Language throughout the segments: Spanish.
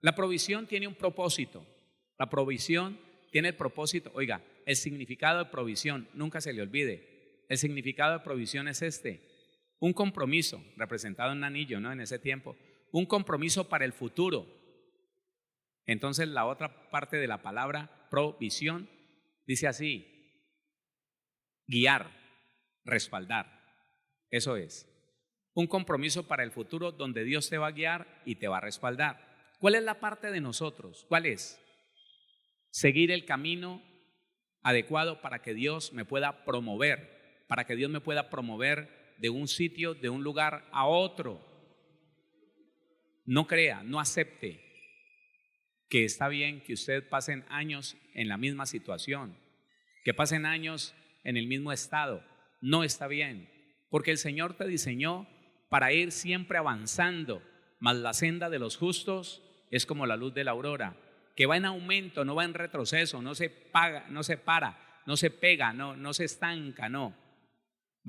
La provisión tiene un propósito. La provisión tiene el propósito. Oiga, el significado de provisión, nunca se le olvide. El significado de provisión es un compromiso, representado en un anillo, ¿no? En ese tiempo, un compromiso para el futuro. Entonces la otra parte de la palabra provisión dice así: guiar, respaldar. Eso es un compromiso para el futuro donde Dios te va a guiar y te va a respaldar. ¿Cuál es la parte de nosotros? ¿Cuál es? Seguir el camino adecuado para que Dios me pueda promover, para que Dios me pueda promover de un sitio, de un lugar a otro. No crea, no acepte que está bien que usted pasen años en la misma situación, que pasen años en el mismo estado. No está bien, porque el Señor te diseñó para ir siempre avanzando, mas la senda de los justos es como la luz de la aurora, que va en aumento, no va en retroceso, no se para, no se pega, no se estanca, no.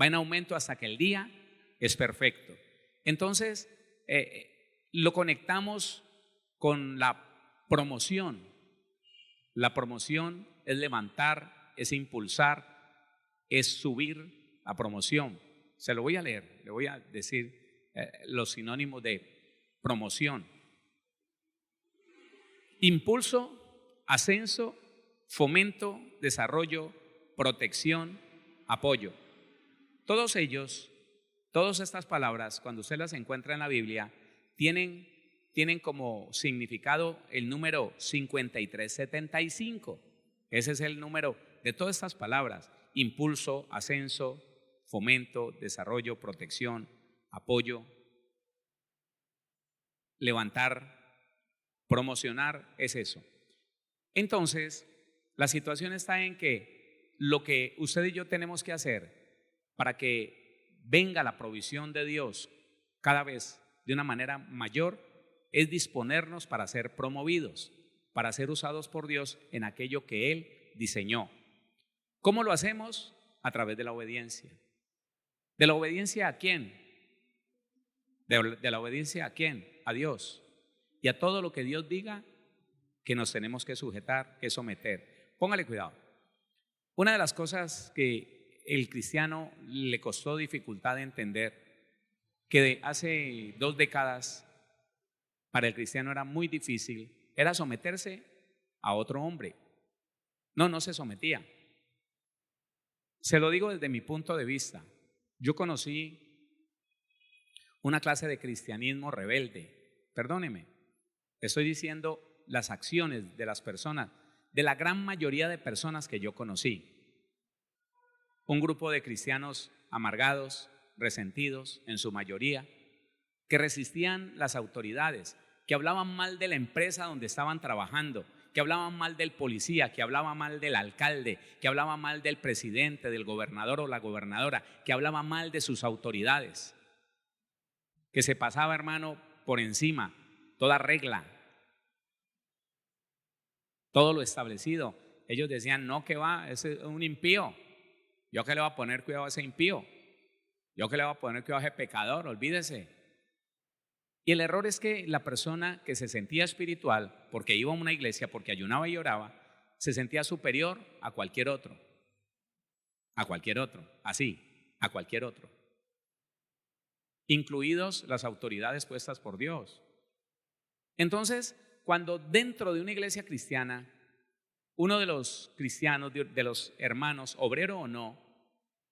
Va en aumento hasta que el día es perfecto. Entonces, lo conectamos con la promoción. La promoción es levantar, es impulsar, es subir. La promoción. Se lo voy a leer, le voy a decir los sinónimos de promoción: impulso, ascenso, fomento, desarrollo, protección, apoyo. Todos ellos, todas estas palabras, cuando usted las encuentra en la Biblia, tienen como significado el número 5375. Ese es el número de todas estas palabras: impulso, ascenso, fomento, desarrollo, protección, apoyo, levantar, promocionar, es eso. Entonces, la situación está en que lo que usted y yo tenemos que hacer para que venga la provisión de Dios cada vez de una manera mayor es disponernos para ser promovidos, para ser usados por Dios en aquello que Él diseñó. ¿Cómo lo hacemos? A través de la obediencia. ¿De la obediencia a quién? ¿De la obediencia a quién? A Dios. Y a todo lo que Dios diga que nos tenemos que sujetar, que someter. Póngale cuidado. Una de las cosas que el cristiano le costó dificultad de entender, que hace 2 décadas para el cristiano era muy difícil, era someterse a otro hombre. No se sometía. Se lo digo desde mi punto de vista. Yo conocí una clase de cristianismo rebelde. Perdóneme, estoy diciendo las acciones de las personas, de la gran mayoría de personas que yo conocí. Un grupo de cristianos amargados, resentidos en su mayoría, que resistían las autoridades, que hablaban mal de la empresa donde estaban trabajando, que hablaban mal del policía, que hablaban mal del alcalde, que hablaban mal del presidente, del gobernador o la gobernadora, que hablaban mal de sus autoridades, que se pasaba, hermano, por encima toda regla, todo lo establecido. Ellos decían: no, que va, ese es un impío. Yo que le voy a poner cuidado a ese impío, yo que le voy a poner cuidado a ese pecador, olvídese. Y el error es que la persona que se sentía espiritual, porque iba a una iglesia, porque ayunaba y oraba, se sentía superior a cualquier otro, así, a cualquier otro, incluidos las autoridades puestas por Dios. Entonces, cuando dentro de una iglesia cristiana, uno de los cristianos, de los hermanos, obrero o no,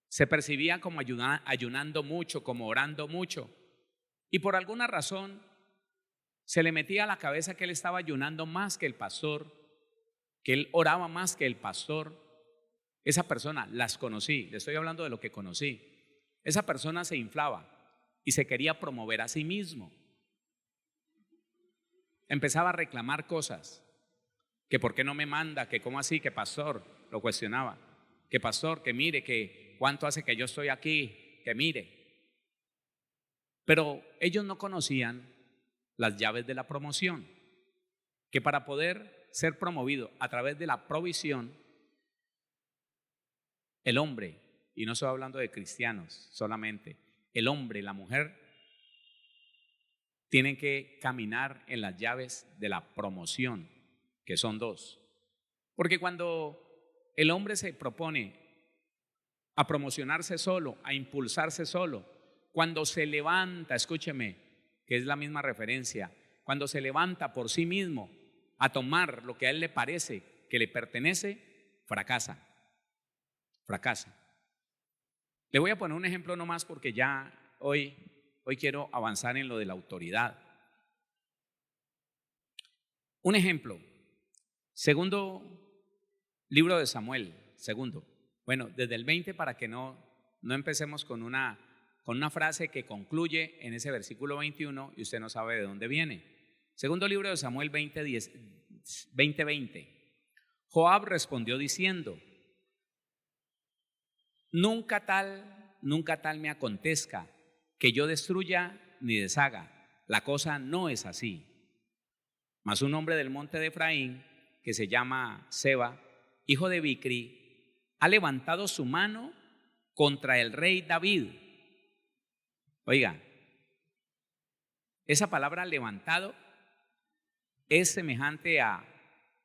se percibía como ayunando mucho, como orando mucho, y por alguna razón se le metía a la cabeza que él estaba ayunando más que el pastor, que él oraba más que el pastor. Esa persona, las conocí, le estoy hablando de lo que conocí. Esa persona se inflaba y se quería promover a sí mismo. Empezaba a reclamar cosas, que por qué no me manda, que cómo así, que pastor, lo cuestionaba, que pastor, que mire, que cuánto hace que yo estoy aquí, que mire. Pero ellos no conocían las llaves de la promoción, que para poder ser promovido a través de la provisión, el hombre, y no estoy hablando de cristianos solamente, el hombre, la mujer, tienen que caminar en las llaves de la promoción, que son dos. Porque cuando el hombre se propone a promocionarse solo, a impulsarse solo, cuando se levanta, escúcheme, que es la misma referencia, cuando se levanta por sí mismo a tomar lo que a él le parece que le pertenece, fracasa. Le voy a poner un ejemplo nomás porque ya hoy quiero avanzar en lo de la autoridad. Un ejemplo, segundo libro de Samuel, bueno, desde el 20 para que no empecemos con una frase que concluye en ese versículo 21 y usted no sabe de dónde viene. Segundo libro de Samuel 20:20. Joab respondió diciendo: nunca tal me acontezca que yo destruya ni deshaga. La cosa no es así. Mas un hombre del monte de Efraín, que se llama Seba, hijo de Bicri, ha levantado su mano contra el rey David. Oiga, esa palabra levantado es semejante a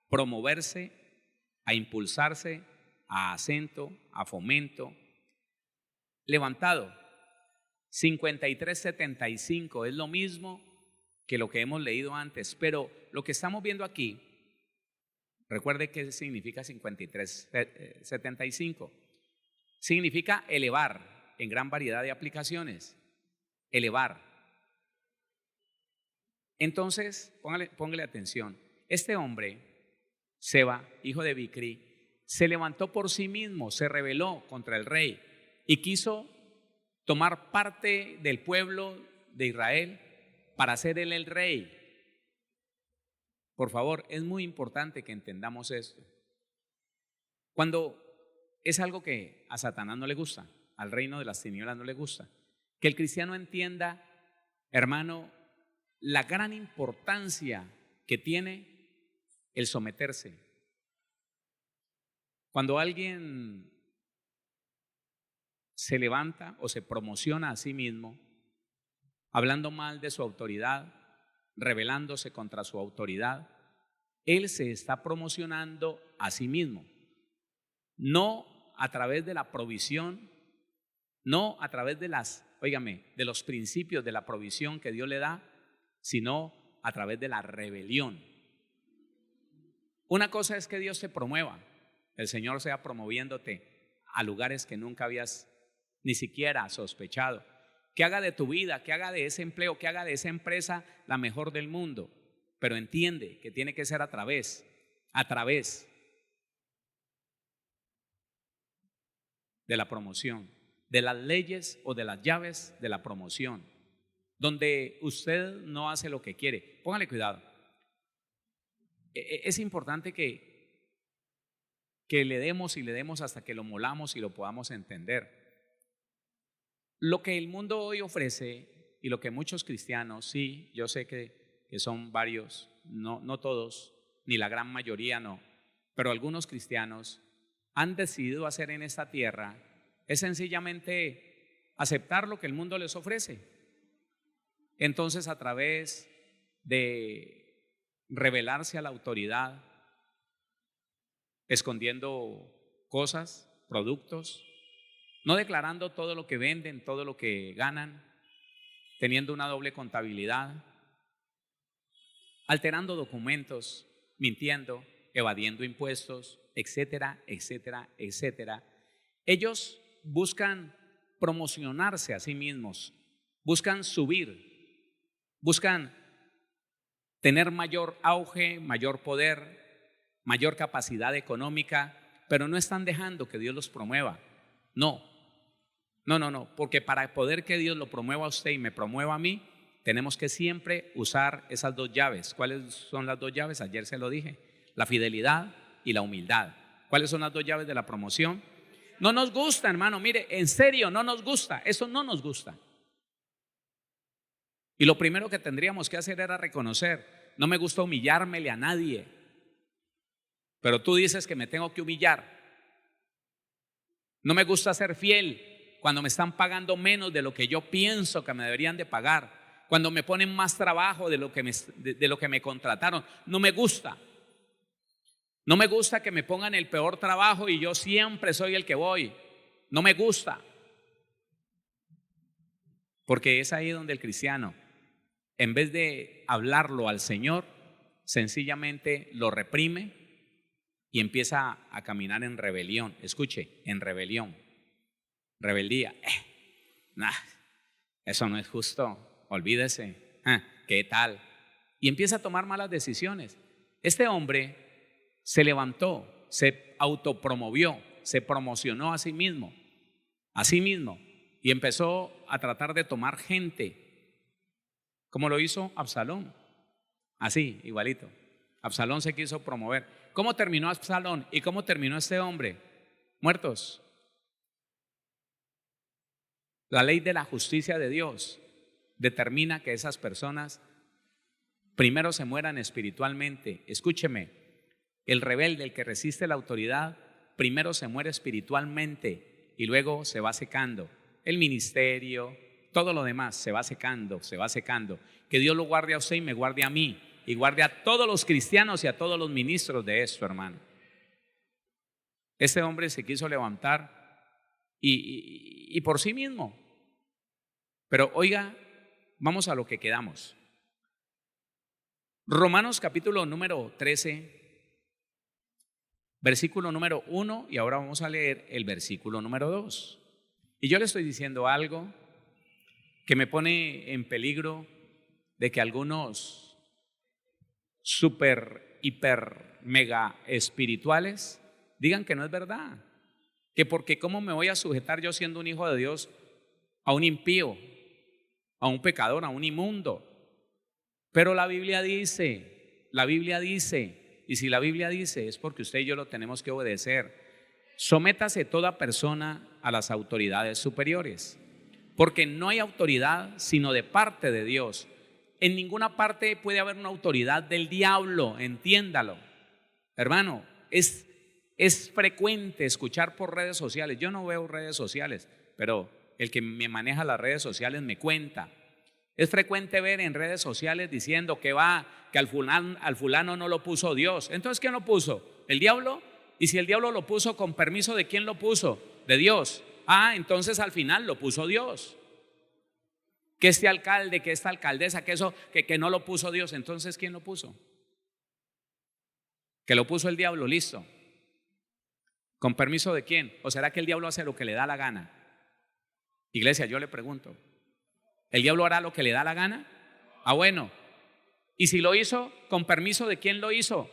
promoverse, a impulsarse, a acento, a fomento. Levantado, 53:75, es lo mismo que lo que hemos leído antes, pero lo que estamos viendo aquí, recuerde qué significa 53:75. Significa elevar en gran variedad de aplicaciones, elevar. Entonces, póngale atención, este hombre, Seba, hijo de Bicri, se levantó por sí mismo, se rebeló contra el rey y quiso tomar parte del pueblo de Israel para ser él el rey. Por favor, es muy importante que entendamos esto. Cuando es algo que a Satanás no le gusta, al reino de las tinieblas no le gusta, que el cristiano entienda, hermano, la gran importancia que tiene el someterse. Cuando alguien se levanta o se promociona a sí mismo, hablando mal de su autoridad, rebelándose contra su autoridad, él se está promocionando a sí mismo, no a través de la provisión, no a través de de los principios de la provisión que Dios le da, sino a través de la rebelión. Una cosa es que Dios te promueva, el Señor sea promoviéndote a lugares que nunca habías ni siquiera sospechado, que haga de tu vida, que haga de ese empleo, que haga de esa empresa la mejor del mundo, pero entiende que tiene que ser a través de la promoción, de las leyes o de las llaves de la promoción, donde usted no hace lo que quiere. Póngale cuidado. Es importante que le demos y le demos hasta que lo molamos y lo podamos entender. Lo que el mundo hoy ofrece y lo que muchos cristianos, sí, yo sé que son varios, no todos, ni la gran mayoría no, pero algunos cristianos han decidido hacer en esta tierra es sencillamente aceptar lo que el mundo les ofrece. Entonces, a través de rebelarse a la autoridad, escondiendo cosas, productos, no declarando todo lo que venden, todo lo que ganan, teniendo una doble contabilidad, alterando documentos, mintiendo, evadiendo impuestos, etcétera, etcétera, etcétera. Ellos buscan promocionarse a sí mismos, buscan subir, buscan tener mayor auge, mayor poder, mayor capacidad económica, pero no están dejando que Dios los promueva. No, porque para poder que Dios lo promueva a usted y me promueva a mí, tenemos que siempre usar esas dos llaves. ¿Cuáles son las dos llaves? Ayer se lo dije, la fidelidad y la humildad. ¿Cuáles son las dos llaves de la promoción? No nos gusta, hermano, mire, en serio, no nos gusta, eso no nos gusta. Y lo primero que tendríamos que hacer era reconocer, no me gusta humillármele a nadie, pero tú dices que me tengo que humillar. No me gusta ser fiel cuando me están pagando menos de lo que yo pienso que me deberían de pagar. cuando me ponen más trabajo de lo que me contrataron. No me gusta. No me gusta que me pongan el peor trabajo y yo siempre soy el que voy. No me gusta. Porque es ahí donde el cristiano, en vez de hablarlo al Señor, sencillamente lo reprime y empieza a caminar en rebelión. Escuche, en rebelión. Rebeldía. Nah, eso no es justo. Olvídese. ¿Qué tal? Y empieza a tomar malas decisiones. Este hombre se levantó, se autopromovió, se promocionó a sí mismo, y empezó a tratar de tomar gente, como lo hizo Absalón, así, igualito. Absalón se quiso promover. ¿Cómo terminó Absalón y cómo terminó este hombre? Muertos. La ley de la justicia de Dios determina que esas personas primero se mueran espiritualmente. Escúcheme. El rebelde, el que resiste la autoridad, primero se muere espiritualmente y luego se va secando. El ministerio, todo lo demás se va secando, se va secando. Que Dios lo guarde a usted y me guarde a mí y guarde a todos los cristianos y a todos los ministros de esto, hermano. Este hombre se quiso levantar y por sí mismo. Pero oiga, vamos a lo que quedamos. Romanos capítulo número 13. Versículo número 1 y ahora vamos a leer el versículo número 2. Y yo le estoy diciendo algo que me pone en peligro de que algunos super, hiper, mega espirituales digan que no es verdad. Que porque cómo me voy a sujetar yo siendo un hijo de Dios a un impío, a un pecador, a un inmundo. Pero la Biblia dice, y si la Biblia dice, es porque usted y yo lo tenemos que obedecer. Sométase toda persona a las autoridades superiores, porque no hay autoridad sino de parte de Dios. En ninguna parte puede haber una autoridad del diablo, entiéndalo. Hermano, es frecuente escuchar por redes sociales. Yo no veo redes sociales, pero el que me maneja las redes sociales me cuenta. Es frecuente ver en redes sociales diciendo que al fulano no lo puso Dios. Entonces, ¿quién lo puso? ¿El diablo? Y si el diablo lo puso, ¿con permiso de quién lo puso? De Dios. Entonces al final lo puso Dios. Que este alcalde, que esta alcaldesa, que no lo puso Dios. Entonces, ¿quién lo puso? Que lo puso el diablo, listo. ¿Con permiso de quién? ¿O será que el diablo hace lo que le da la gana? Iglesia, yo le pregunto, ¿el diablo hará lo que le da la gana? Bueno. ¿Y si lo hizo, con permiso de quién lo hizo?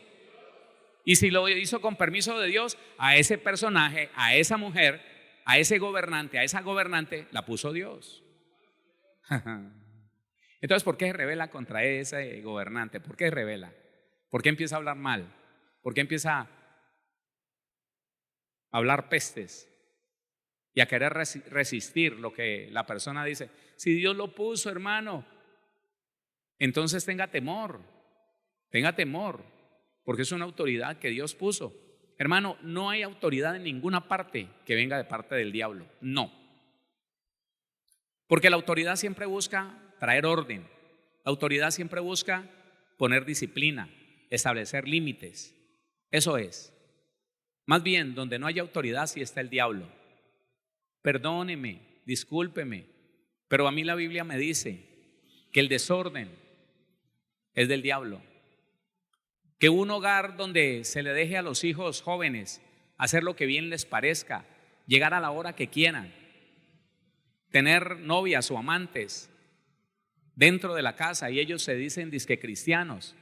Y si lo hizo con permiso de Dios, a ese personaje, a esa mujer, a ese gobernante, a esa gobernante, la puso Dios. Entonces, ¿por qué se rebela contra ese gobernante? ¿Por qué se rebela? ¿Por qué empieza a hablar mal? ¿Por qué empieza a hablar pestes y a querer resistir lo que la persona dice? Si Dios lo puso, hermano, entonces tenga temor, porque es una autoridad que Dios puso. Hermano, no hay autoridad en ninguna parte que venga de parte del diablo, no. Porque la autoridad siempre busca traer orden, la autoridad siempre busca poner disciplina, establecer límites. Eso es. Más bien, donde no hay autoridad sí está el diablo. Perdóneme, discúlpeme, pero a mí la Biblia me dice que el desorden es del diablo. Que un hogar donde se le deje a los hijos jóvenes hacer lo que bien les parezca, llegar a la hora que quieran, tener novias o amantes dentro de la casa y ellos se dicen disque cristianos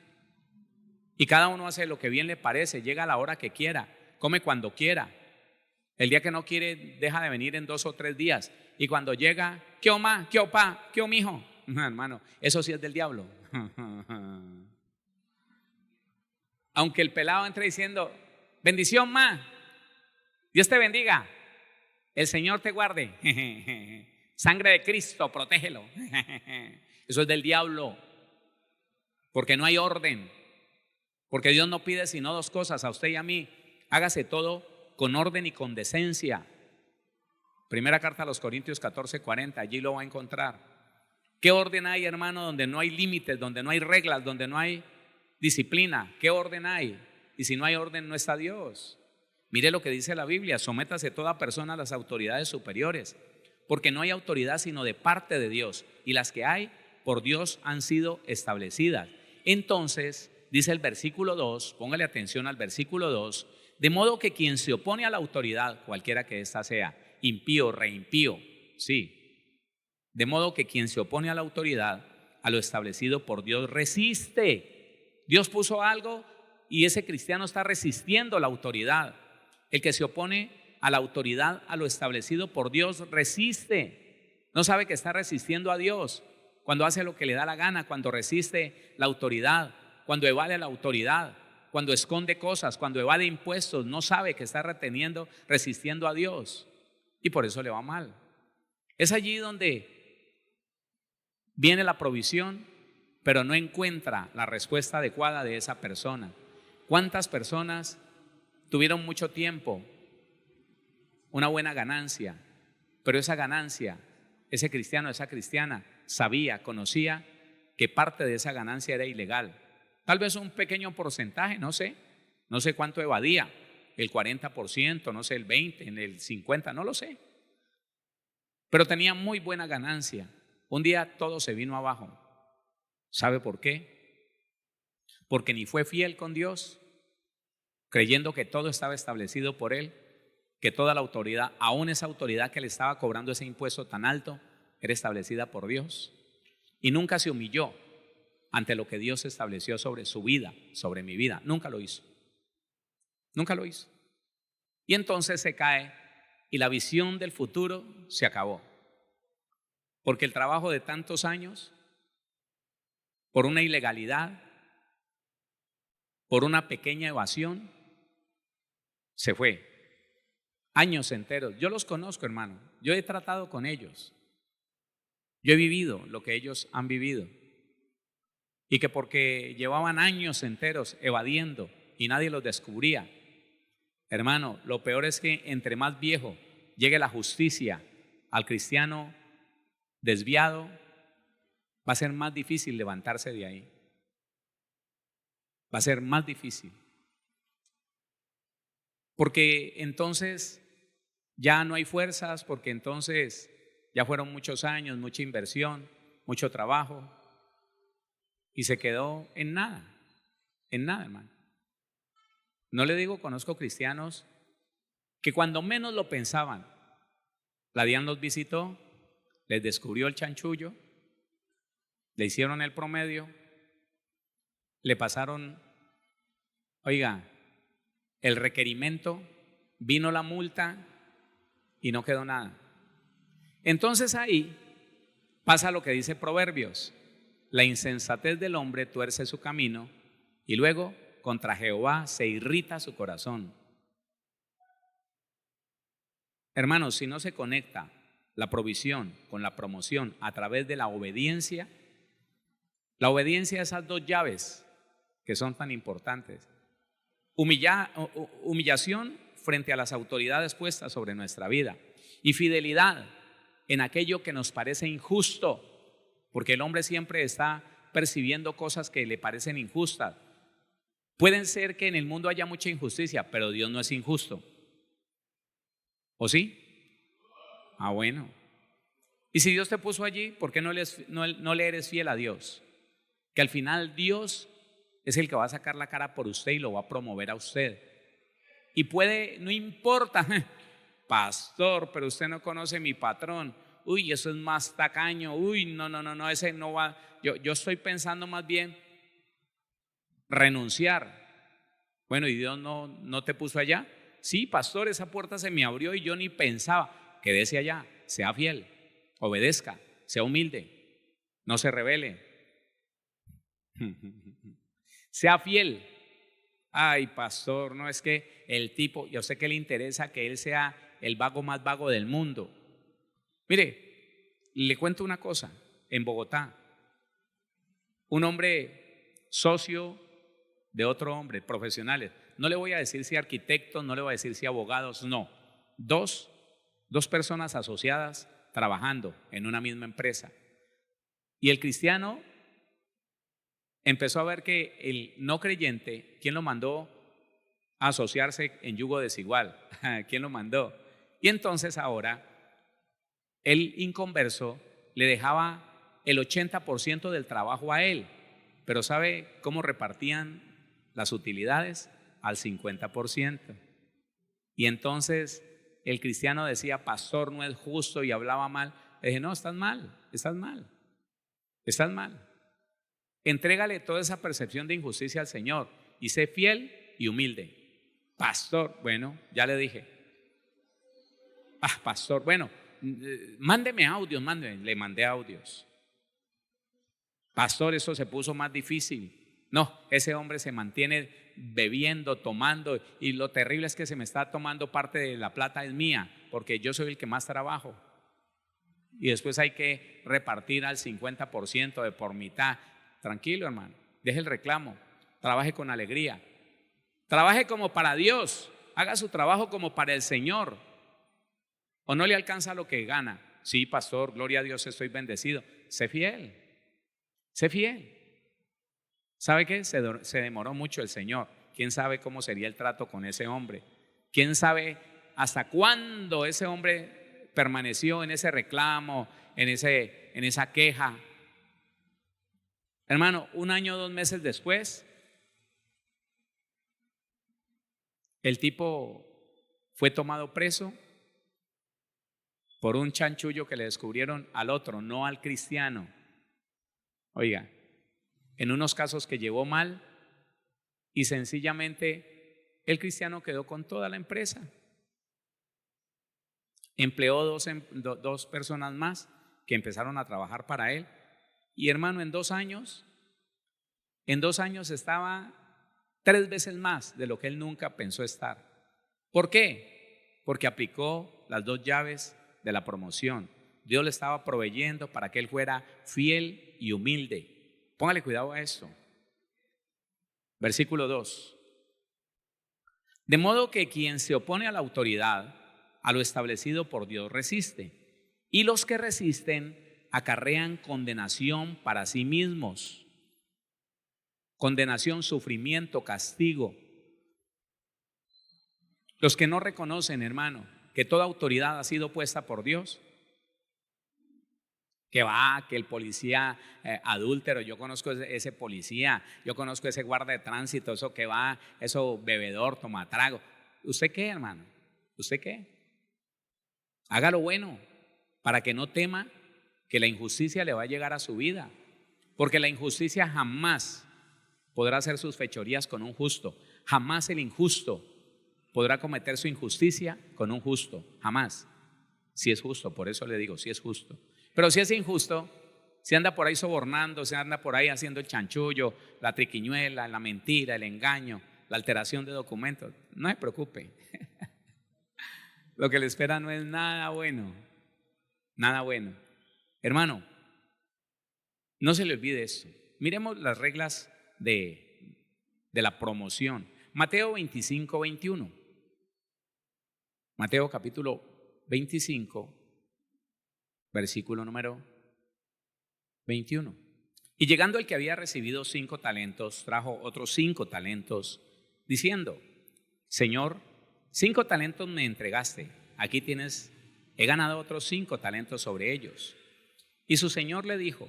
y cada uno hace lo que bien le parece, llega a la hora que quiera, come cuando quiera. El día que no quiere deja de venir en 2 o 3 días y cuando llega, ¿qué oma? ¿Qué opa? ¿Qué mijo? No, hermano, eso sí es del diablo. Aunque el pelado entre diciendo, bendición ma, Dios te bendiga, el Señor te guarde, sangre de Cristo, protégelo. Eso es del diablo, porque no hay orden, porque Dios no pide sino 2 cosas a usted y a mí: hágase todo con orden y con decencia. Primera carta a los Corintios 14:40, allí lo va a encontrar. ¿Qué orden hay, hermano, donde no hay límites, donde no hay reglas, donde no hay disciplina? ¿Qué orden hay? Y si no hay orden, no está Dios. Mire lo que dice la Biblia: sométase toda persona a las autoridades superiores, porque no hay autoridad sino de parte de Dios, y las que hay por Dios han sido establecidas. Entonces, dice el versículo 2, póngale atención al versículo 2, de modo que quien se opone a la autoridad, cualquiera que ésta sea, impío, reimpío, sí, de modo que quien se opone a la autoridad, a lo establecido por Dios, resiste. Dios puso algo y ese cristiano está resistiendo la autoridad. El que se opone a la autoridad, a lo establecido por Dios, resiste. No sabe que está resistiendo a Dios cuando hace lo que le da la gana, cuando resiste la autoridad, cuando evade la autoridad, cuando esconde cosas, cuando evade impuestos. No sabe que está resistiendo a Dios, y por eso le va mal. Es allí donde viene la provisión, pero no encuentra la respuesta adecuada de esa persona. ¿Cuántas personas tuvieron mucho tiempo una buena ganancia, pero esa ganancia, ese cristiano, esa cristiana sabía, conocía que parte de esa ganancia era ilegal? Tal vez un pequeño porcentaje, no sé cuánto evadía, el 40%, no sé, el 20%, el 50%, no lo sé, pero tenía muy buena ganancia. Un día todo se vino abajo. ¿Sabe por qué? Porque ni fue fiel con Dios, creyendo que todo estaba establecido por Él, que toda la autoridad, aún esa autoridad que le estaba cobrando ese impuesto tan alto, era establecida por Dios. Y nunca se humilló ante lo que Dios estableció sobre su vida, sobre mi vida. Nunca lo hizo. Nunca lo hizo. Y entonces se cae y la visión del futuro se acabó. Porque el trabajo de tantos años, por una ilegalidad, por una pequeña evasión, se fue. Años enteros. Yo los conozco, hermano. Yo he tratado con ellos. Yo he vivido lo que ellos han vivido. Y que porque llevaban años enteros evadiendo y nadie los descubría. Hermano, lo peor es que entre más viejo llegue la justicia al cristiano desviado, va a ser más difícil levantarse de ahí. Va a ser más difícil. Porque entonces ya no hay fuerzas, porque entonces ya fueron muchos años, mucha inversión, mucho trabajo, y se quedó en nada, hermano. No le digo, conozco cristianos que cuando menos lo pensaban, la DIAN los visitó, les descubrió el chanchullo, le hicieron el promedio, le pasaron, oiga, el requerimiento, vino la multa y no quedó nada. Entonces ahí pasa lo que dice Proverbios: la insensatez del hombre tuerce su camino, y luego contra Jehová se irrita su corazón. Hermanos, si no se conecta la provisión con la promoción a través de la obediencia a esas dos llaves que son tan importantes. Humillación frente a las autoridades puestas sobre nuestra vida, y fidelidad en aquello que nos parece injusto, porque el hombre siempre está percibiendo cosas que le parecen injustas. Pueden ser que en el mundo haya mucha injusticia, pero Dios no es injusto. ¿O sí? Bueno. Y si Dios te puso allí, ¿por qué no le eres fiel a Dios? Que al final Dios es el que va a sacar la cara por usted y lo va a promover a usted. Y puede, no importa, pastor, pero usted no conoce mi patrón. Uy, eso es más tacaño. Uy, no, ese no va. Yo estoy pensando más bien renunciar. Bueno, ¿y Dios no te puso allá? Sí, pastor, esa puerta se me abrió y yo ni pensaba. Quédese allá, sea fiel, obedezca, sea humilde, no se rebele. Sea fiel. Ay, pastor, no es que el tipo, yo sé que le interesa que él sea el vago más vago del mundo. Mire, le cuento una cosa. En Bogotá, un hombre socio de otro hombre, profesionales, no le voy a decir si arquitectos, no le voy a decir si abogados, no, dos personas asociadas trabajando en una misma empresa. Y el cristiano empezó a ver que el no creyente, ¿quién lo mandó a asociarse en yugo desigual? ¿Quién lo mandó? Y entonces ahora el inconverso le dejaba el 80% del trabajo a él, pero ¿sabe cómo repartían las utilidades? Al 50%. Y entonces el cristiano decía, pastor, no es justo, y hablaba mal. Le dije, no, estás mal, estás mal, estás mal. Entrégale toda esa percepción de injusticia al Señor y sé fiel y humilde. Pastor, bueno, ya le dije. Pastor, bueno, mándeme audios, le mandé audios. Pastor, eso se puso más difícil. No, ese hombre se mantiene bebiendo, tomando, y lo terrible es que se me está tomando parte de la plata es mía, porque yo soy el que más trabajo. Y después hay que repartir al 50% de por mitad. Tranquilo, hermano, deje el reclamo, trabaje con alegría, trabaje como para Dios, haga su trabajo como para el Señor. ¿O no le alcanza lo que gana? Sí, pastor, gloria a Dios, estoy bendecido. Sé fiel, sé fiel. ¿Sabe qué? Se demoró mucho el Señor. ¿Quién sabe cómo sería el trato con ese hombre? ¿Quién sabe hasta cuándo ese hombre permaneció en ese reclamo, en esa queja? Hermano, 1 año, 2 meses después, el tipo fue tomado preso por un chanchullo que le descubrieron al otro, no al cristiano. Oiga, en unos casos que llevó mal, y sencillamente el cristiano quedó con toda la empresa. Empleó dos personas más que empezaron a trabajar para él. Y hermano, en 2 años estaba 3 veces más de lo que él nunca pensó estar. ¿Por qué? Porque aplicó las 2 llaves de la promoción. Dios le estaba proveyendo para que él fuera fiel y humilde. Póngale cuidado a esto. Versículo 2. De modo que quien se opone a la autoridad, a lo establecido por Dios, resiste. Y los que resisten acarrean condenación para sí mismos. Condenación, sufrimiento, castigo. Los que no reconocen, hermano, que toda autoridad ha sido puesta por Dios, que el policía adúltero, yo conozco ese policía, yo conozco ese guarda de tránsito, eso bebedor, tomatrago. ¿Usted qué, hermano? ¿Usted qué? Haga lo bueno para que no tema que la injusticia le va a llegar a su vida, porque la injusticia jamás podrá hacer sus fechorías con un justo. Jamás el injusto podrá cometer su injusticia con un justo, jamás. Si es justo, por eso le digo, si es justo. Pero si es injusto, si anda por ahí sobornando, si anda por ahí haciendo el chanchullo, la triquiñuela, la mentira, el engaño, la alteración de documentos, no se preocupe. Lo que le espera no es nada bueno, nada bueno. Hermano, no se le olvide esto. Miremos las reglas de la promoción. Mateo 25, 21. Mateo capítulo 25, versículo número 21. Y llegando el que había recibido 5 talentos, trajo otros 5 talentos, diciendo: Señor, 5 talentos me entregaste, aquí tienes, he ganado otros 5 talentos sobre ellos. Y su señor le dijo: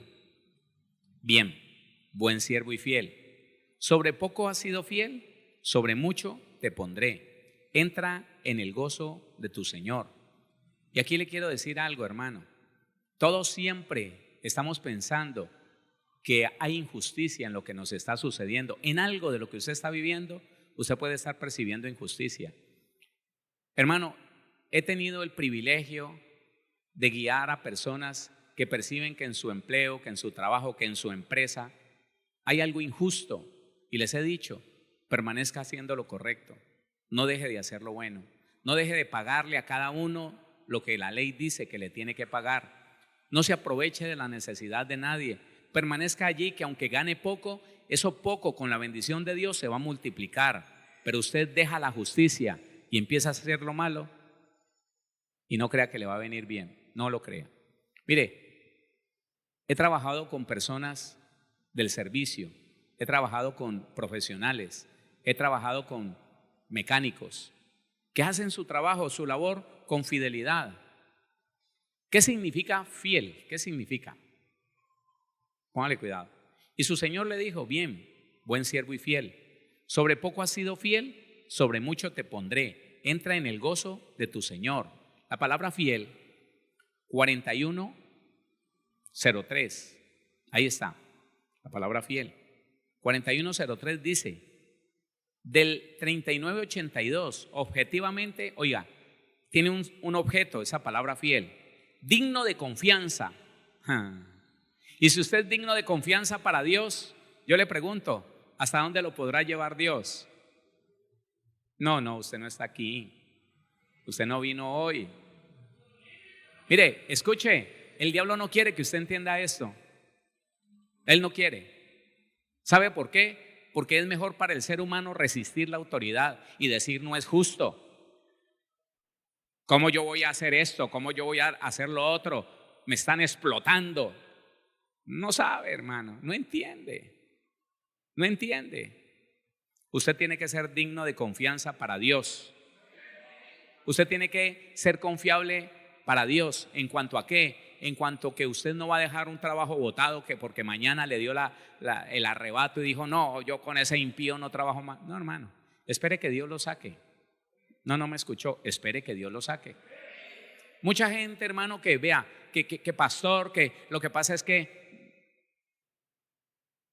Bien, buen siervo y fiel, sobre poco has sido fiel, sobre mucho te pondré, entra en el gozo de tu Señor. Y aquí le quiero decir algo, hermano. Todos siempre estamos pensando que hay injusticia en lo que nos está sucediendo. En algo de lo que usted está viviendo, usted puede estar percibiendo injusticia. Hermano, he tenido el privilegio de guiar a personas que perciben que en su empleo, que en su trabajo, que en su empresa hay algo injusto, y les he dicho: permanezca haciendo lo correcto, no deje de hacer lo bueno, no deje de pagarle a cada uno lo que la ley dice que le tiene que pagar. No se aproveche de la necesidad de nadie. Permanezca allí, que aunque gane poco, eso poco con la bendición de Dios se va a multiplicar. Pero usted deja la justicia y empieza a hacer lo malo, y no crea que le va a venir bien. No lo crea. Mire, He trabajado con personas del servicio, he trabajado con profesionales, he trabajado con mecánicos que hacen su trabajo, su labor con fidelidad. ¿Qué significa fiel? ¿Qué significa? Póngale cuidado. Y su Señor le dijo: bien, buen siervo y fiel, sobre poco has sido fiel, sobre mucho te pondré, entra en el gozo de tu Señor. La palabra fiel, 4103, ahí está, la palabra fiel. 4103 dice, del 3982, objetivamente, oiga, tiene un objeto, esa palabra fiel, digno de confianza. Y si usted es digno de confianza para Dios, yo le pregunto, ¿hasta dónde lo podrá llevar Dios? No, usted no está aquí, usted no vino hoy. Mire, escuche, el diablo no quiere que usted entienda esto. Él no quiere. ¿Sabe por qué? Porque es mejor para el ser humano resistir la autoridad y decir: no es justo. ¿Cómo yo voy a hacer esto? ¿Cómo yo voy a hacer lo otro? Me están explotando. No sabe, hermano, no entiende. No entiende. Usted tiene que ser digno de confianza para Dios. Usted tiene que ser confiable para Dios. ¿En cuanto a qué? En cuanto que usted no va a dejar un trabajo botado que porque mañana le dio el arrebato y dijo: no, yo con ese impío no trabajo más. No, hermano, espere que Dios lo saque. No me escuchó. Espere que Dios lo saque. Mucha gente, hermano, que vea que pastor, que lo que pasa es que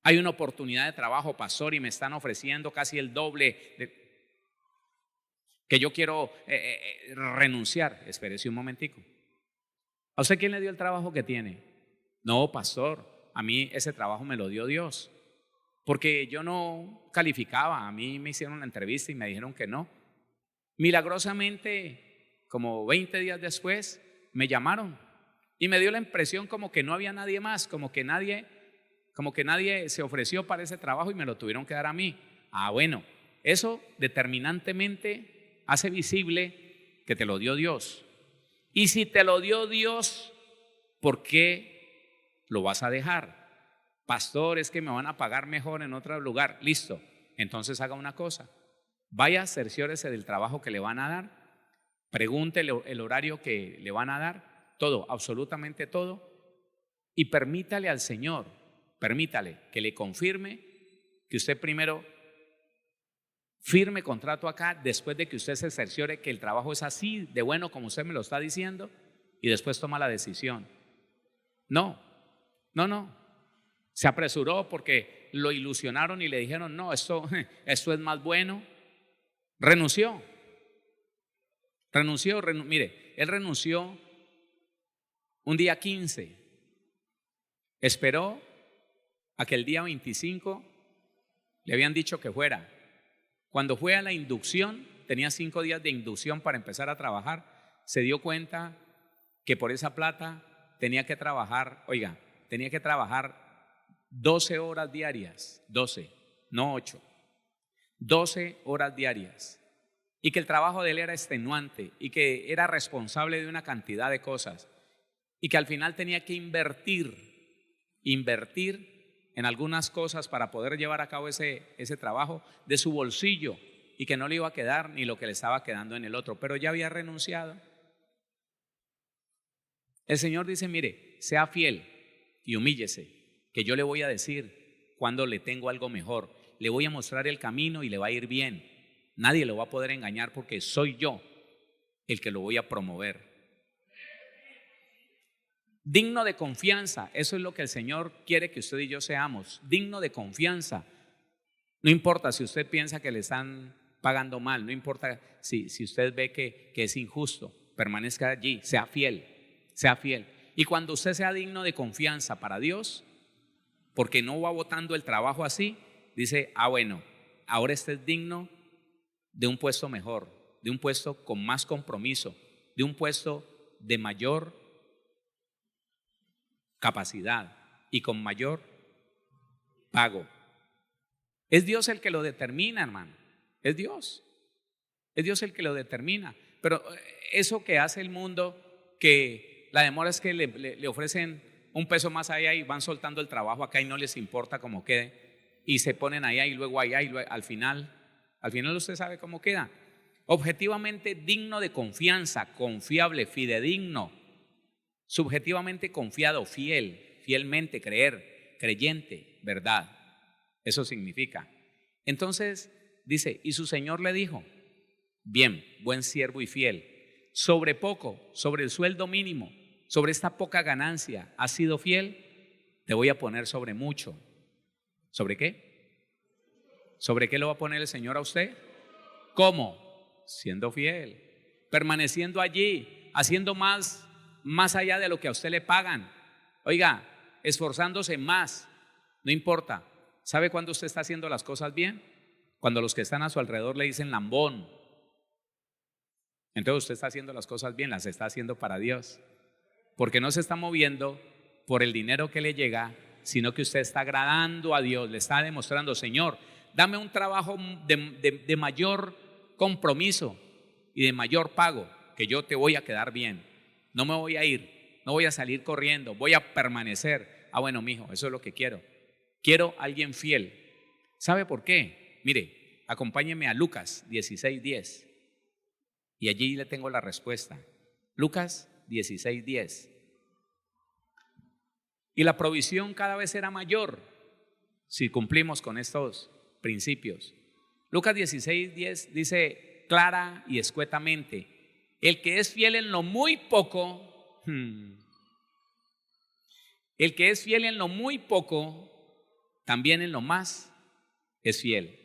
hay una oportunidad de trabajo, pastor, y me están ofreciendo casi el doble que yo quiero renunciar. Espérese un momentico. ¿A usted quién le dio el trabajo que tiene? No, pastor, a mí ese trabajo me lo dio Dios, porque yo no calificaba. A mí me hicieron la entrevista y me dijeron que no. Milagrosamente, como 20 días después, me llamaron y me dio la impresión como que no había nadie más, como que nadie se ofreció para ese trabajo y me lo tuvieron que dar a mí. Bueno, eso determinantemente hace visible que te lo dio Dios. Y si te lo dio Dios, ¿por qué lo vas a dejar? Pastor, es que me van a pagar mejor en otro lugar. Listo, entonces haga una cosa: vaya, cerciórese del trabajo que le van a dar, pregúntele el horario que le van a dar, todo, absolutamente todo, y permítale al Señor, permítale que le confirme, que usted primero firme contrato acá, después de que usted se cerciore que el trabajo es así de bueno como usted me lo está diciendo, y después toma la decisión. No, se apresuró porque lo ilusionaron y le dijeron: no, esto es más bueno. Renunció. Mire, él renunció un día 15, esperó a que el día 25 le habían dicho que fuera. Cuando fue a la inducción, tenía 5 días de inducción para empezar a trabajar, se dio cuenta que por esa plata tenía que trabajar, 12 horas diarias, 12, no 8, 12 horas diarias, y que el trabajo de él era extenuante y que era responsable de una cantidad de cosas y que al final tenía que invertir en algunas cosas para poder llevar a cabo ese trabajo de su bolsillo, y que no le iba a quedar ni lo que le estaba quedando en el otro, pero ya había renunciado. El Señor dice: mire, sea fiel y humíllese, que yo le voy a decir cuando le tengo algo mejor, le voy a mostrar el camino y le va a ir bien. Nadie lo va a poder engañar porque soy yo el que lo voy a promover. Digno de confianza, eso es lo que el Señor quiere que usted y yo seamos, digno de confianza. No importa si usted piensa que le están pagando mal, no importa si usted ve que es injusto, permanezca allí, sea fiel. Y cuando usted sea digno de confianza para Dios, porque no va botando el trabajo así, dice: bueno, ahora usted es digno de un puesto mejor, de un puesto con más compromiso, de un puesto de mayor capacidad y con mayor pago. Es Dios el que lo determina, hermano. Es Dios el que lo determina. Pero eso que hace el mundo, que la demora es que le ofrecen un peso más allá y van soltando el trabajo acá y no les importa cómo quede, y se ponen allá y luego allá y luego, al final usted sabe cómo queda. Objetivamente digno de confianza, confiable, fidedigno, subjetivamente confiado, fielmente, creer, creyente, verdad. Eso significa. Entonces dice, y su señor le dijo: bien, buen siervo y fiel, sobre poco, sobre el sueldo mínimo, sobre esta poca ganancia, ¿has sido fiel? Te voy a poner sobre mucho. ¿Sobre qué? ¿Sobre qué lo va a poner el Señor a usted? ¿Cómo? Siendo fiel, permaneciendo allí, haciendo más allá de lo que a usted le pagan. Oiga, esforzándose más, no importa. ¿Sabe cuándo usted está haciendo las cosas bien? Cuando los que están a su alrededor le dicen lambón. Entonces usted está haciendo las cosas bien, las está haciendo para Dios, porque no se está moviendo por el dinero que le llega, sino que usted está agradando a Dios, le está demostrando: Señor, dame un trabajo de mayor compromiso y de mayor pago, que yo te voy a quedar bien, no me voy a ir, no voy a salir corriendo, voy a permanecer. Ah, bueno, mijo, eso es lo que quiero. Quiero alguien fiel. ¿Sabe por qué? Mire, acompáñeme a Lucas 16:10 y allí le tengo la respuesta. Lucas 16:10. Y la provisión cada vez será mayor si cumplimos con estos principios. Lucas 16:10 dice clara y escuetamente: el que es fiel en lo muy poco, el que es fiel en lo muy poco, también en lo más es fiel.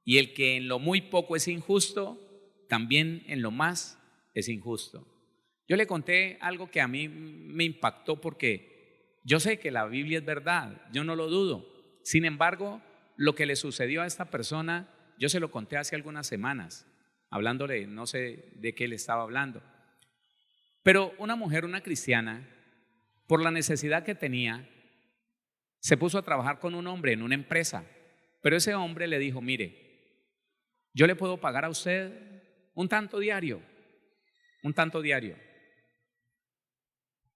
Y el que en lo muy poco es injusto, también en lo más es injusto. Yo le conté algo que a mí me impactó, porque yo sé que la Biblia es verdad, yo no lo dudo. Sin embargo, lo que le sucedió a esta persona, yo se lo conté hace algunas semanas, hablándole, no sé de qué le estaba hablando. Pero una mujer, una cristiana, por la necesidad que tenía, se puso a trabajar con un hombre en una empresa. Pero ese hombre le dijo: mire, yo le puedo pagar a usted un tanto diario,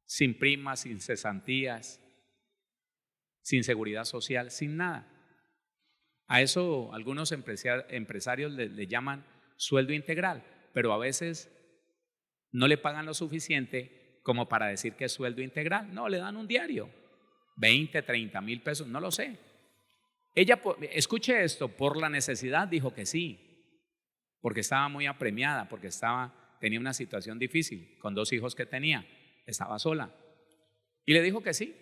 sin primas, sin cesantías, sin seguridad social, sin nada. A eso algunos empresarios le llaman sueldo integral, pero a veces no le pagan lo suficiente como para decir que es sueldo integral. No, le dan un diario, 20, 30 mil pesos, no lo sé. Ella, escuche esto, por la necesidad dijo que sí, porque estaba muy apremiada, porque tenía una situación difícil con 2 hijos que tenía, estaba sola, y le dijo que sí.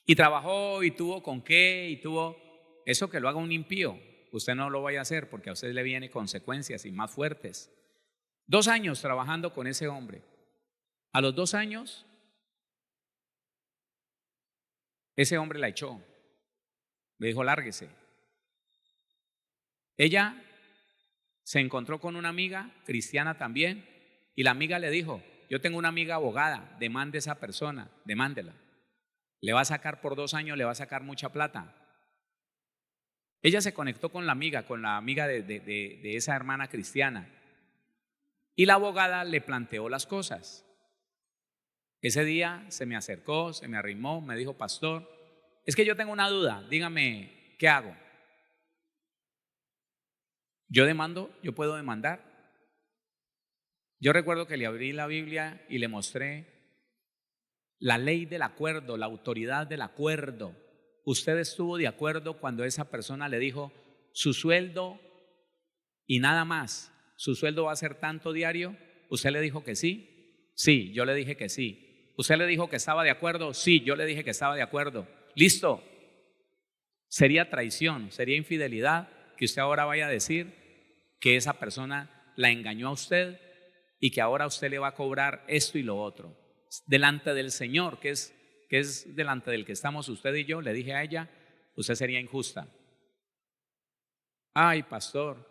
Y trabajó y tuvo con qué, y tuvo eso. Que lo haga un impío, usted no lo vaya a hacer, porque a usted le vienen consecuencias y más fuertes. 2 años trabajando con ese hombre. A los 2 años, ese hombre la echó, le dijo: lárguese. Ella se encontró con una amiga cristiana también, y la amiga le dijo: yo tengo una amiga abogada, demande a esa persona, demándela. Le va a sacar por 2 años, le va a sacar mucha plata. Ella se conectó con la amiga de esa hermana cristiana, y la abogada le planteó las cosas. Ese día se me acercó, se me arrimó, me dijo: pastor, es que yo tengo una duda, dígame, ¿qué hago? Yo demando, yo puedo demandar. Yo recuerdo que le abrí la Biblia y le mostré la ley del acuerdo, la autoridad del acuerdo. ¿Usted estuvo de acuerdo cuando esa persona le dijo: su sueldo y nada más, su sueldo va a ser tanto diario? ¿Usted le dijo que sí? Sí, yo le dije que sí. ¿Usted le dijo que estaba de acuerdo? Sí, yo le dije que estaba de acuerdo. Listo. Sería traición, sería infidelidad que usted ahora vaya a decir que esa persona la engañó a usted y que ahora usted le va a cobrar esto y lo otro. Delante del Señor, que es delante del que estamos usted y yo, le dije a ella: usted sería injusta. Ay, pastor,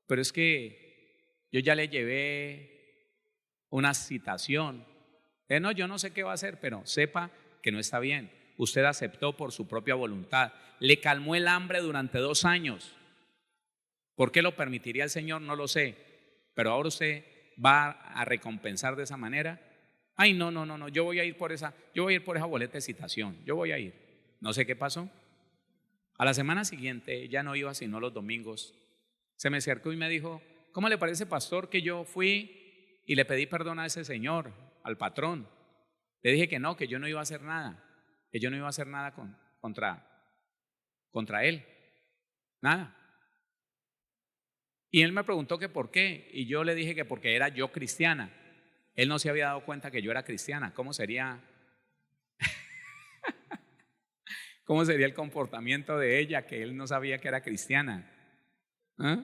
pero es que yo ya le llevé una citación. No, yo no sé qué va a hacer, pero sepa que no está bien. Usted aceptó por su propia voluntad, le calmó el hambre durante 2 años. ¿Por qué lo permitiría el Señor? No lo sé, pero ahora usted va a recompensar de esa manera. Ay, no, no, no, no, yo voy a ir por esa boleta de citación, yo voy a ir. No sé qué pasó. A la semana siguiente ya no iba sino los domingos. Se me acercó y me dijo: ¿cómo le parece, pastor, que yo fui y le pedí perdón a ese señor, al patrón? Le dije que no, que yo no iba a hacer nada, que yo no iba a hacer nada contra él, nada. Y él me preguntó que por qué, y yo le dije que porque era yo cristiana. Él no se había dado cuenta que yo era cristiana. ¿Cómo sería el comportamiento de ella, que él no sabía que era cristiana? ¿Ah?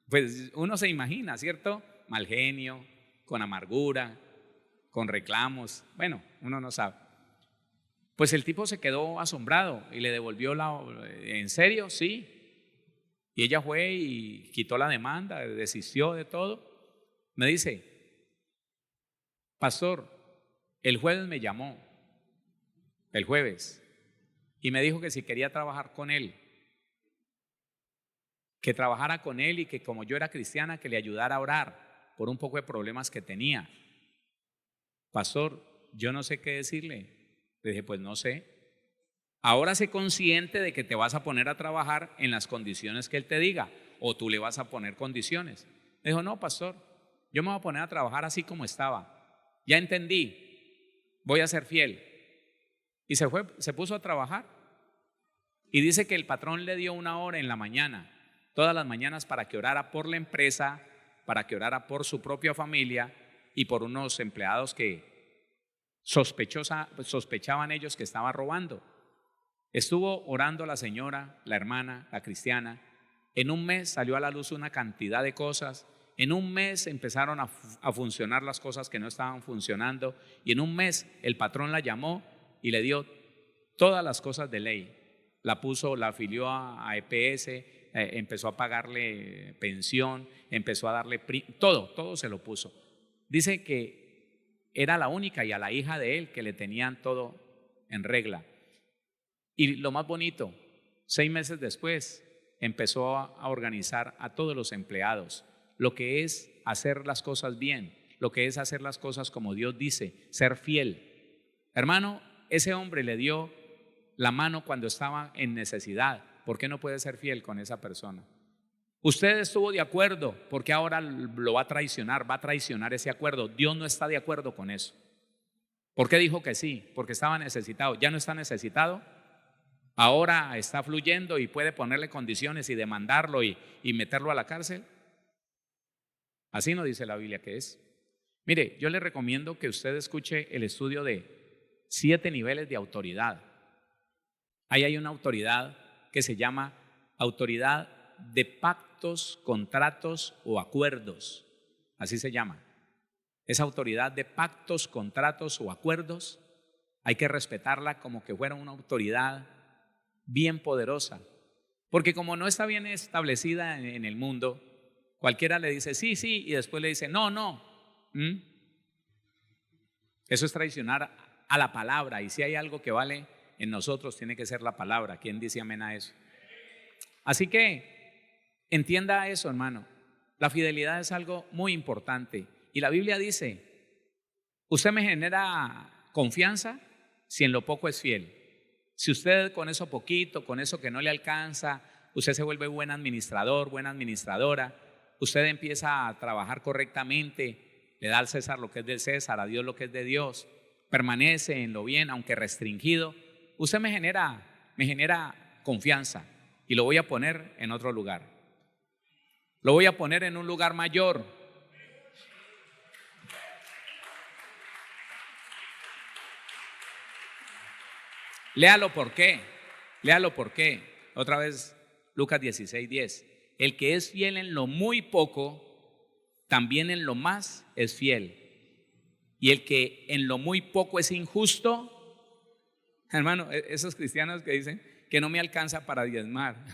Pues uno se imagina, ¿cierto? Mal genio, con amargura, con reclamos. Bueno, uno no sabe. Pues el tipo se quedó asombrado y le devolvió ¿en serio? Sí. Y ella fue y quitó la demanda, desistió de todo. Me dice: pastor, el jueves me llamó, el jueves, y me dijo que si quería trabajar con él, que trabajara con él y que como yo era cristiana, que le ayudara a orar por un poco de problemas que tenía. Pastor, yo no sé qué decirle. Le dije: pues no sé. Ahora sé consciente de que te vas a poner a trabajar en las condiciones que él te diga, o tú le vas a poner condiciones. Me dijo: no, pastor, yo me voy a poner a trabajar así como estaba. Ya entendí, voy a ser fiel. Y se puso a trabajar. Y dice que el patrón le dio 1 hora en la mañana, todas las mañanas, para que orara por la empresa, para que orara por su propia familia y por unos empleados que sospechaban ellos que estaba robando. Estuvo orando la señora, la hermana, la cristiana. En un mes salió a la luz una cantidad de cosas. En un mes empezaron a funcionar las cosas que no estaban funcionando. Y en un mes el patrón la llamó y le dio todas las cosas de ley. La afilió a EPS, empezó a pagarle pensión, empezó a darle todo se lo puso. Dice que era la única, y a la hija de él, que le tenían todo en regla. Y lo más bonito, 6 meses después empezó a organizar a todos los empleados, lo que es hacer las cosas bien, lo que es hacer las cosas como Dios dice, ser fiel. Hermano, ese hombre le dio la mano cuando estaba en necesidad. ¿Por qué no puede ser fiel con esa persona? Usted estuvo de acuerdo, porque ahora lo va a traicionar ese acuerdo. Dios no está de acuerdo con eso. ¿Por qué dijo que sí? Porque estaba necesitado. ¿Ya no está necesitado? Ahora está fluyendo y puede ponerle condiciones y demandarlo y meterlo a la cárcel. Así no dice la Biblia que es. Mire, yo le recomiendo que usted escuche el estudio de 7 niveles de autoridad. Ahí hay una autoridad que se llama autoridad de pactos, contratos o acuerdos. Así se llama. Esa autoridad de pactos, contratos o acuerdos hay que respetarla como que fuera una autoridad bien poderosa, porque como no está bien establecida en el mundo, cualquiera le dice sí, sí, y después le dice no, no. Eso es traicionar a la palabra, y si hay algo que vale en nosotros, tiene que ser la palabra. ¿Quién dice amén a eso? Así que entienda eso, hermano. La fidelidad es algo muy importante, y la Biblia dice: usted me genera confianza si en lo poco es fiel. Si usted con eso poquito, con eso que no le alcanza, usted se vuelve buen administrador, buena administradora, usted empieza a trabajar correctamente, le da al César lo que es del César, a Dios lo que es de Dios, permanece en lo bien, aunque restringido, usted me genera confianza, y lo voy a poner en otro lugar. Lo voy a poner en un lugar mayor. Léalo por qué. Otra vez, Lucas 16:10. El que es fiel en lo muy poco, también en lo más es fiel. Y el que en lo muy poco es injusto, hermano, esos cristianos que dicen que no me alcanza para diezmar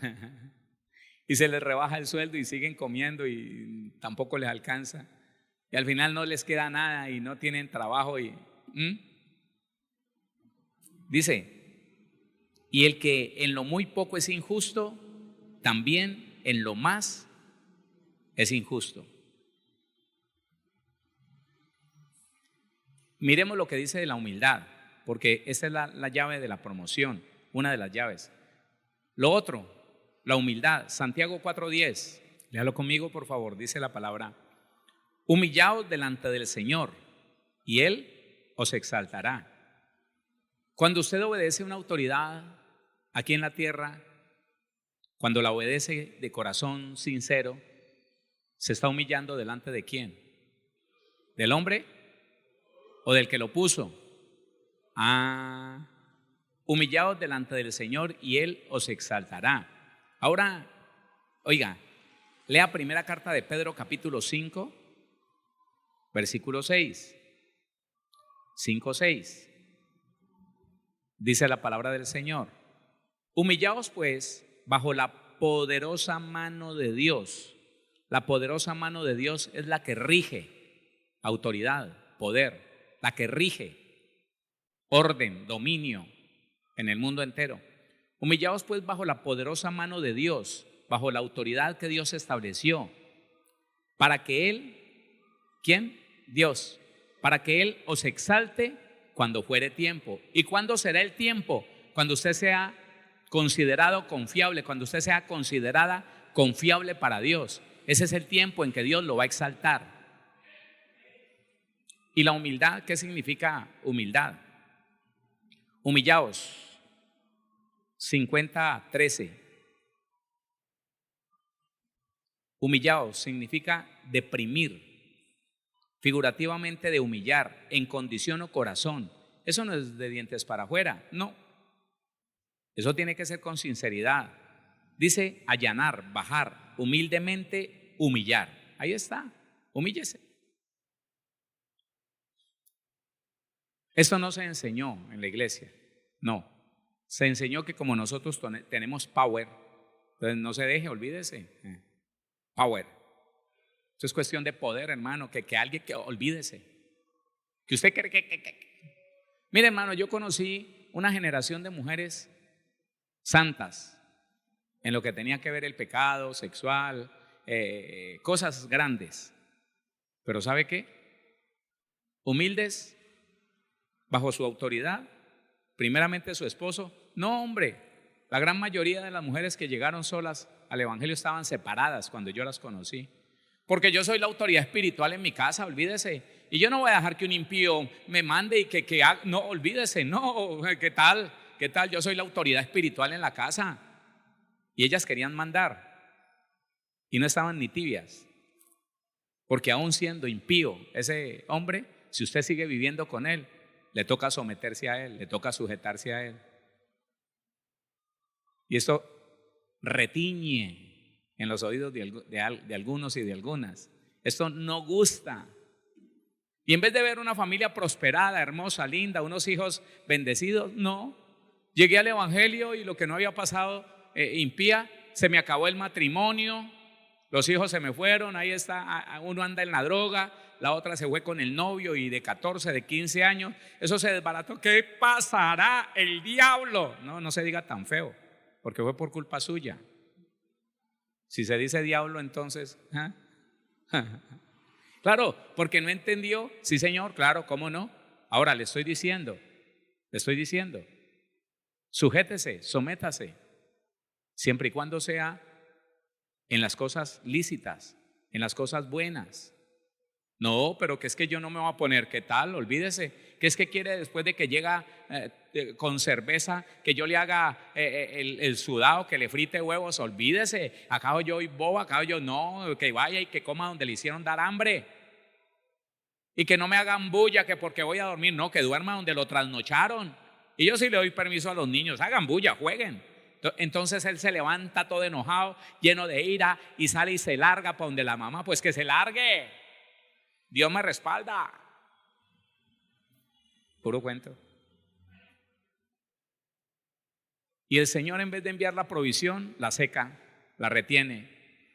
y se les rebaja el sueldo y siguen comiendo y tampoco les alcanza, y al final no les queda nada y no tienen trabajo dice: y el que en lo muy poco es injusto, también en lo más es injusto. Miremos lo que dice de la humildad, porque esa es la llave de la promoción, una de las llaves. Lo otro, la humildad. Santiago 4:10, léalo conmigo por favor, dice la palabra: humillaos delante del Señor y Él os exaltará. Cuando usted obedece a una autoridad aquí en la tierra, cuando la obedece de corazón sincero, ¿se está humillando delante de quién? ¿Del hombre o del que lo puso? Humillaos delante del Señor y Él os exaltará. Ahora, oiga, lea primera carta de Pedro capítulo 5, versículo 6. 5:6. Dice la palabra del Señor: humillaos pues bajo la poderosa mano de Dios. La poderosa mano de Dios es la que rige, autoridad, poder, la que rige, orden, dominio en el mundo entero. Humillaos pues bajo la poderosa mano de Dios, bajo la autoridad que Dios estableció, para que Él, ¿quién? Dios, para que Él os exalte cuando fuere tiempo. ¿Y cuándo será el tiempo? Cuando usted sea considerado confiable, cuando usted sea considerada confiable para Dios. Ese es el tiempo en que Dios lo va a exaltar. ¿Y la humildad? ¿Qué significa humildad? Humillaos. 50:13. Humillaos significa deprimir, figurativamente de humillar, en condición o corazón. Eso no es de dientes para afuera, no. Eso tiene que ser con sinceridad. Dice allanar, bajar, humildemente humillar. Ahí está, humíllese. Eso no se enseñó en la iglesia, no. Se enseñó que como nosotros tenemos power, entonces no se deje, olvídese. Power. Eso es cuestión de poder, hermano, que alguien que olvídese. Que usted cree que. Mire, hermano, yo conocí una generación de mujeres santas en lo que tenía que ver el pecado sexual, cosas grandes. Pero ¿sabe qué? Humildes, bajo su autoridad, primeramente su esposo. No, hombre, la gran mayoría de las mujeres que llegaron solas al evangelio estaban separadas cuando yo las conocí. Porque yo soy la autoridad espiritual en mi casa, olvídese. Y yo no voy a dejar que un impío me mande y que haga. No, olvídese, no. ¿Qué tal? ¿Qué tal? Yo soy la autoridad espiritual en la casa. Y ellas querían mandar y no estaban ni tibias. Porque aún siendo impío ese hombre, si usted sigue viviendo con él, le toca someterse a él, le toca sujetarse a él. Y esto retiñe en los oídos de algunos y de algunas. Esto no gusta. Y en vez de ver una familia prosperada, hermosa, linda, unos hijos bendecidos, no. Llegué al evangelio y lo que no había pasado impía, se me acabó el matrimonio, los hijos se me fueron, ahí está, uno anda en la droga, la otra se fue con el novio y de 14, de 15 años, eso se desbarató. ¿Qué pasará? El diablo. No se diga tan feo, porque fue por culpa suya. Si se dice diablo, entonces, claro, porque no entendió. Sí, señor, claro, ¿cómo no? Ahora le estoy diciendo, sujétese, sométase, siempre y cuando sea en las cosas lícitas, en las cosas buenas. No, pero que es que yo no me voy a poner, ¿qué tal? Olvídese. ¿Qué es que quiere después de que llega con cerveza, que yo le haga el sudado, que le frite huevos? Olvídese. Acabo yo y boba, acabo yo, no, que vaya y que coma donde le hicieron dar hambre. Y que no me hagan bulla, que porque voy a dormir, no, que duerma donde lo trasnocharon. Y yo sí le doy permiso a los niños, hagan bulla, jueguen. Entonces él se levanta todo enojado, lleno de ira, y sale y se larga para donde la mamá. Pues que se largue. Dios me respalda. Puro cuento. Y el Señor, en vez de enviar la provisión, la seca, la retiene,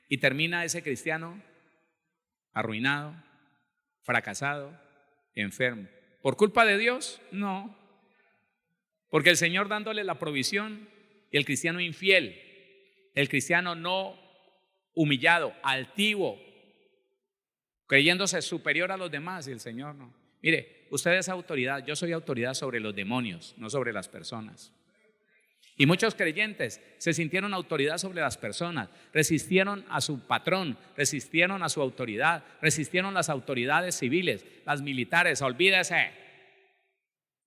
y termina ese cristiano arruinado, fracasado, enfermo. ¿Por culpa de Dios? No. Porque el Señor dándole la provisión y el cristiano infiel, el cristiano no humillado, altivo, creyéndose superior a los demás, y el Señor no. Mire, usted es autoridad, yo soy autoridad sobre los demonios, no sobre las personas. Y muchos creyentes se sintieron autoridad sobre las personas, resistieron a su patrón, resistieron a su autoridad, resistieron las autoridades civiles, las militares, olvídese.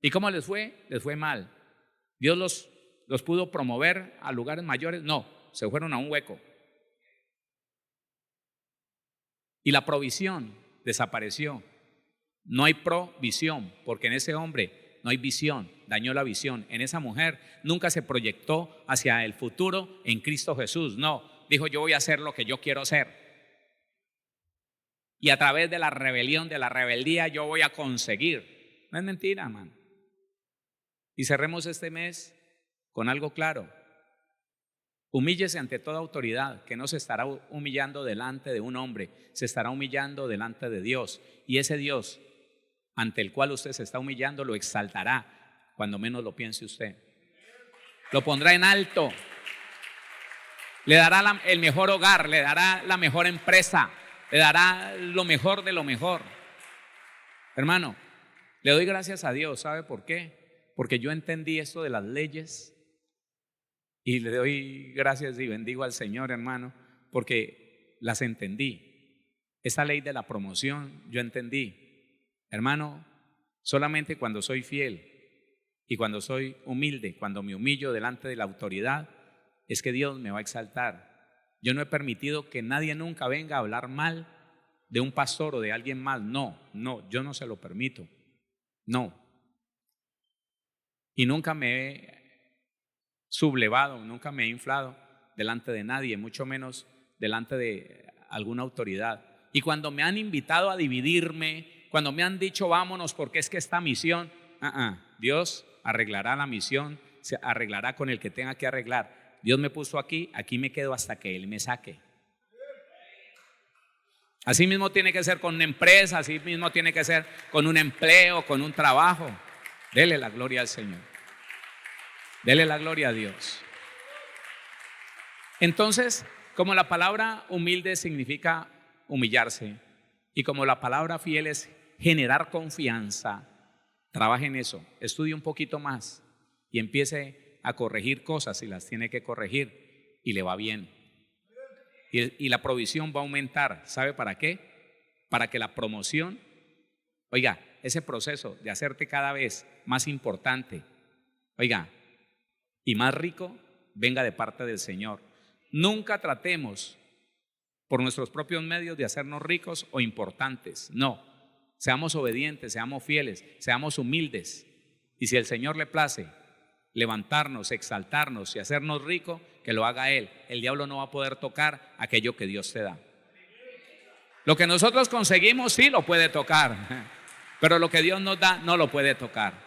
¿Y cómo les fue? Les fue mal. ¿Dios los pudo promover a lugares mayores? No, se fueron a un hueco. Y la provisión desapareció. No hay provisión, porque en ese hombre no hay visión, dañó la visión. En esa mujer nunca se proyectó hacia el futuro en Cristo Jesús. No, dijo: yo voy a hacer lo que yo quiero hacer. Y a través de la rebelión, de la rebeldía, yo voy a conseguir. No es mentira, hermano. Y cerremos este mes con algo claro. Humíllese ante toda autoridad, que no se estará humillando delante de un hombre, se estará humillando delante de Dios. Y ese Dios ante el cual usted se está humillando lo exaltará cuando menos lo piense usted. Lo pondrá en alto, le dará el mejor hogar, le dará la mejor empresa, le dará lo mejor de lo mejor. Hermano, le doy gracias a Dios. ¿Sabe por qué? Porque yo entendí esto de las leyes y le doy gracias y bendigo al Señor, hermano, porque las entendí. Esta ley de la promoción yo entendí. Hermano, solamente cuando soy fiel y cuando soy humilde, cuando me humillo delante de la autoridad, es que Dios me va a exaltar. Yo no he permitido que nadie nunca venga a hablar mal de un pastor o de alguien más. No, yo no se lo permito. No. Y nunca me he sublevado, nunca me he inflado delante de nadie, mucho menos delante de alguna autoridad. Y cuando me han invitado a dividirme, cuando me han dicho vámonos porque es que esta misión, Dios arreglará la misión, se arreglará con el que tenga que arreglar. Dios me puso aquí me quedo hasta que Él me saque. Así mismo tiene que ser con una empresa, así mismo tiene que ser con un empleo, con un trabajo. Dele la gloria al Señor. Dele la gloria a Dios. Entonces, como la palabra humilde significa humillarse y como la palabra fiel es generar confianza, trabaje en eso, estudie un poquito más y empiece a corregir cosas si las tiene que corregir y le va bien. Y la provisión va a aumentar. ¿Sabe para qué? Para que la promoción, oiga, ese proceso de hacerte cada vez más importante, oiga, y más rico, venga de parte del Señor. Nunca tratemos por nuestros propios medios de hacernos ricos o importantes. No, seamos obedientes, seamos fieles, seamos humildes. Y si el Señor le place levantarnos, exaltarnos y hacernos ricos, que lo haga Él. El diablo no va a poder tocar aquello que Dios te da. Lo que nosotros conseguimos sí lo puede tocar, pero lo que Dios nos da no lo puede tocar.